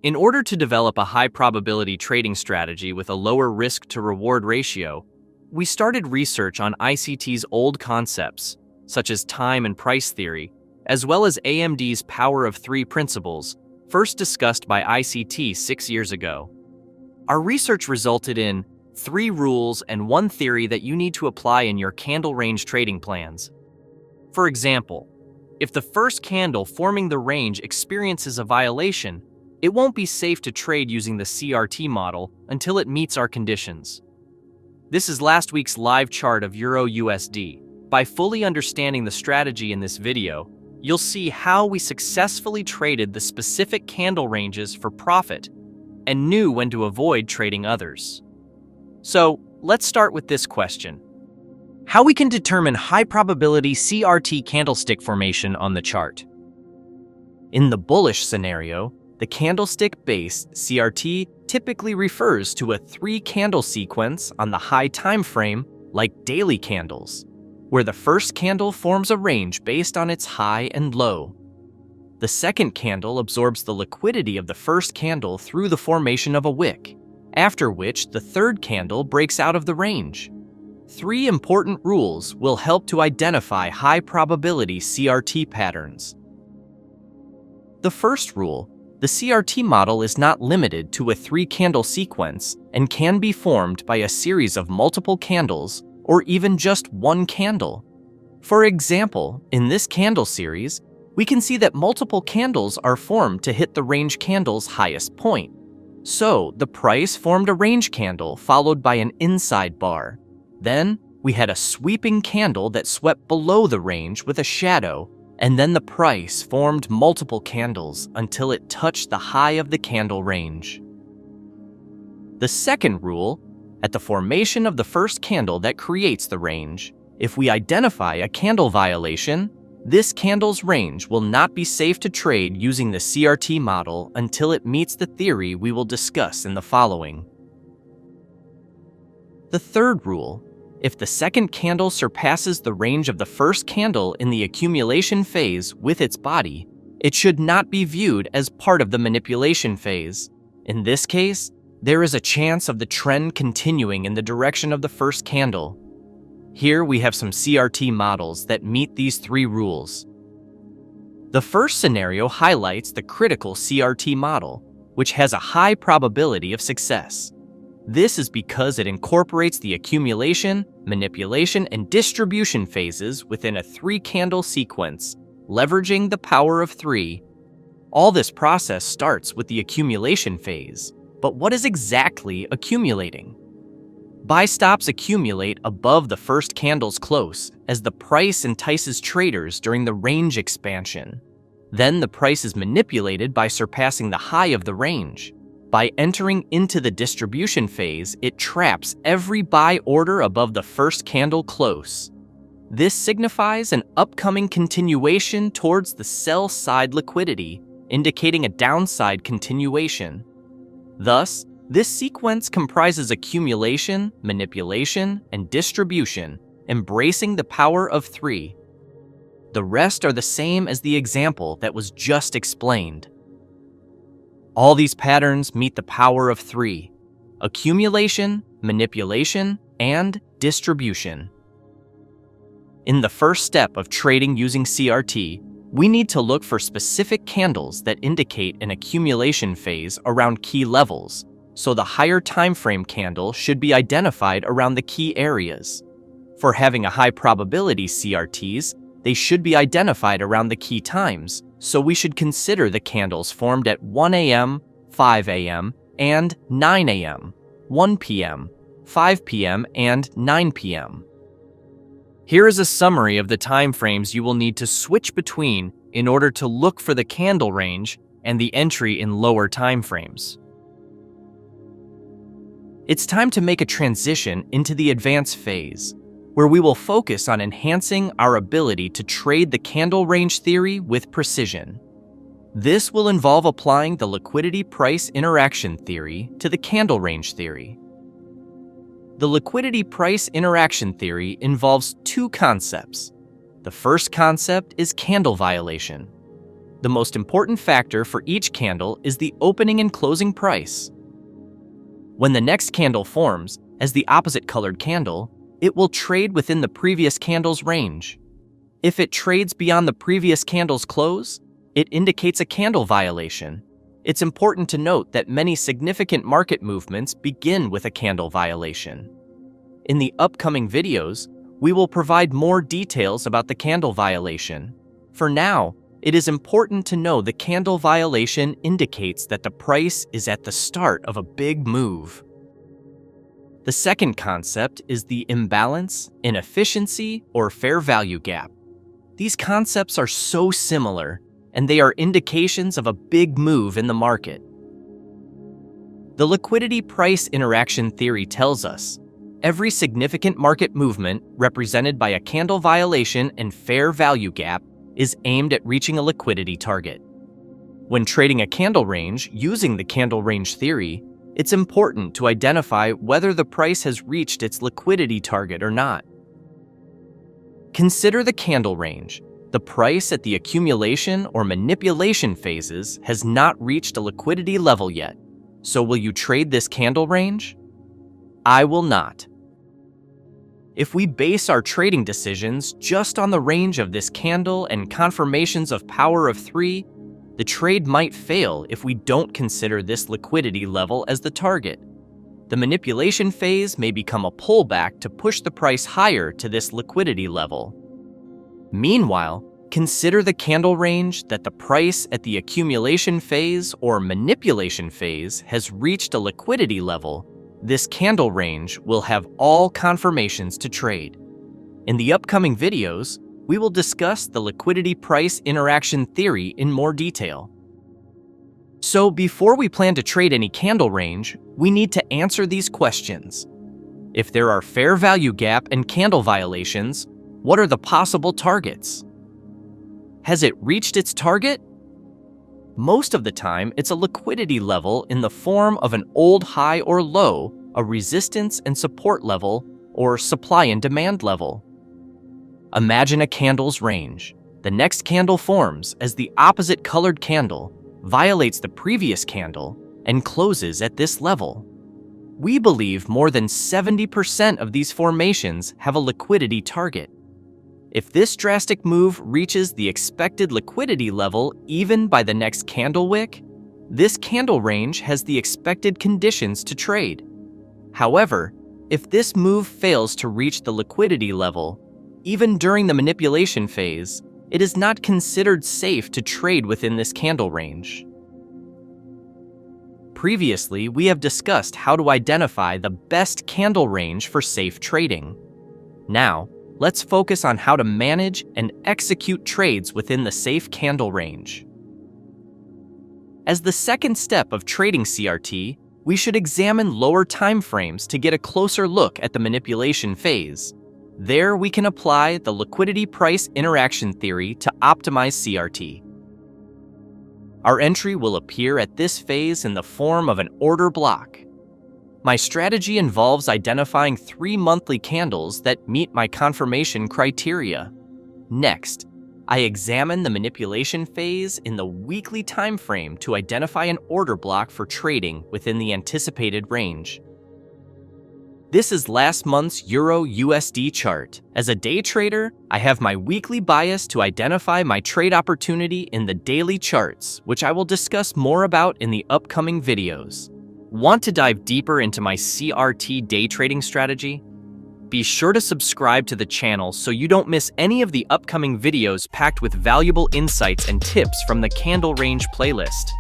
In order to develop a high-probability trading strategy with a lower risk-to-reward ratio, we started research on ICT's old concepts, such as time and price theory, as well as AMD's power of three principles, first discussed by ICT 6 years ago. Our research resulted in 3 rules and 1 theory that you need to apply in your candle range trading plans. For example, if the first candle forming the range experiences a violation, it won't be safe to trade using the CRT model until it meets our conditions. This is last week's live chart of Euro USD. By fully understanding the strategy in this video, you'll see how we successfully traded the specific candle ranges for profit and knew when to avoid trading others. So, let's start with this question: how we can determine high-probability CRT candlestick formation on the chart. In the bullish scenario, the candlestick-based CRT typically refers to a 3-candle sequence on the high time frame, like daily candles, where the first candle forms a range based on its high and low. The second candle absorbs the liquidity of the first candle through the formation of a wick, after which the third candle breaks out of the range. 3 important rules will help to identify high-probability CRT patterns. The first rule: the CRT model is not limited to a 3-candle sequence and can be formed by a series of multiple candles or even just one candle. For example, in this candle series, we can see that multiple candles are formed to hit the range candle's highest point. So, the price formed a range candle followed by an inside bar. Then, we had a sweeping candle that swept below the range with a shadow, and then the price formed multiple candles until it touched the high of the candle range. The second rule: at the formation of the first candle that creates the range, if we identify a candle violation, this candle's range will not be safe to trade using the CRT model until it meets the theory we will discuss in the following. The third rule: if the second candle surpasses the range of the first candle in the accumulation phase with its body, it should not be viewed as part of the manipulation phase. In this case, there is a chance of the trend continuing in the direction of the first candle. Here we have some CRT models that meet these 3 rules. The first scenario highlights the critical CRT model, which has a high probability of success. This is because it incorporates the accumulation, manipulation, and distribution phases within a 3-candle sequence, leveraging the power of 3. All this process starts with the accumulation phase. But what is exactly accumulating? Buy stops accumulate above the first candle's close as the price entices traders during the range expansion. Then the price is manipulated by surpassing the high of the range. By entering into the distribution phase, it traps every buy order above the first candle close. This signifies an upcoming continuation towards the sell side liquidity, indicating a downside continuation. Thus, this sequence comprises accumulation, manipulation, and distribution, embracing the power of 3. The rest are the same as the example that was just explained. All these patterns meet the power of 3: accumulation, manipulation, and distribution. In the first step of trading using CRT, we need to look for specific candles that indicate an accumulation phase around key levels, so the higher time frame candle should be identified around the key areas. For having a high probability CRTs, they should be identified around the key times, so we should consider the candles formed at 1 a.m., 5 a.m., and 9 a.m., 1 p.m., 5 p.m., and 9 p.m. Here is a summary of the time frames you will need to switch between in order to look for the candle range and the entry in lower time frames. It's time to make a transition into the advanced phase, where we will focus on enhancing our ability to trade the candle range theory with precision. This will involve applying the liquidity price interaction theory to the candle range theory. The liquidity price interaction theory involves 2 concepts. The first concept is candle violation. the most important factor for each candle is the opening and closing price. When the next candle forms as the opposite colored candle, it will trade within the previous candle's range. If it trades beyond the previous candle's close, it indicates a candle violation. It's important to note that many significant market movements begin with a candle violation. In the upcoming videos, we will provide more details about the candle violation. For now, it is important to know the candle violation indicates that the price is at the start of a big move. The second concept is the imbalance, inefficiency, or fair value gap. These concepts are so similar, and they are indications of a big move in the market. The liquidity price interaction theory tells us every significant market movement represented by a candle violation and fair value gap is aimed at reaching a liquidity target. When trading a candle range using the candle range theory, it's important to identify whether the price has reached its liquidity target or not. Consider the candle range. The price at the accumulation or manipulation phases has not reached a liquidity level yet. So will you trade this candle range? I will not. If we base our trading decisions just on the range of this candle and confirmations of power of 3, the trade might fail if we don't consider this liquidity level as the target. The manipulation phase may become a pullback to push the price higher to this liquidity level. Meanwhile, consider the candle range that the price at the accumulation phase or manipulation phase has reached a liquidity level. This candle range will have all confirmations to trade. In the upcoming videos, we will discuss the liquidity price interaction theory in more detail. So before we plan to trade any candle range, we need to answer these questions. If there are fair value gap and candle violations, what are the possible targets? Has it reached its target? Most of the time, it's a liquidity level in the form of an old high or low, a resistance and support level, or supply and demand level. Imagine a candle's range. The next candle forms as the opposite colored candle, violates the previous candle, and closes at this level. We believe more than 70% of these formations have a liquidity target. If this drastic move reaches the expected liquidity level even by the next candle wick, this candle range has the expected conditions to trade. However, if this move fails to reach the liquidity level, even during the manipulation phase, it is not considered safe to trade within this candle range. Previously, we have discussed how to identify the best candle range for safe trading. Now, let's focus on how to manage and execute trades within the safe candle range. As the second step of trading CRT, we should examine lower time frames to get a closer look at the manipulation phase. There, we can apply the liquidity price interaction theory to optimize CRT. Our entry will appear at this phase in the form of an order block. My strategy involves identifying 3 monthly candles that meet my confirmation criteria. Next, I examine the manipulation phase in the weekly time frame to identify an order block for trading within the anticipated range. This is last month's Euro-USD chart. As a day trader, I have my weekly bias to identify my trade opportunity in the daily charts, which I will discuss more about in the upcoming videos. Want to dive deeper into my CRT day trading strategy? Be sure to subscribe to the channel so you don't miss any of the upcoming videos packed with valuable insights and tips from the Candle Range playlist.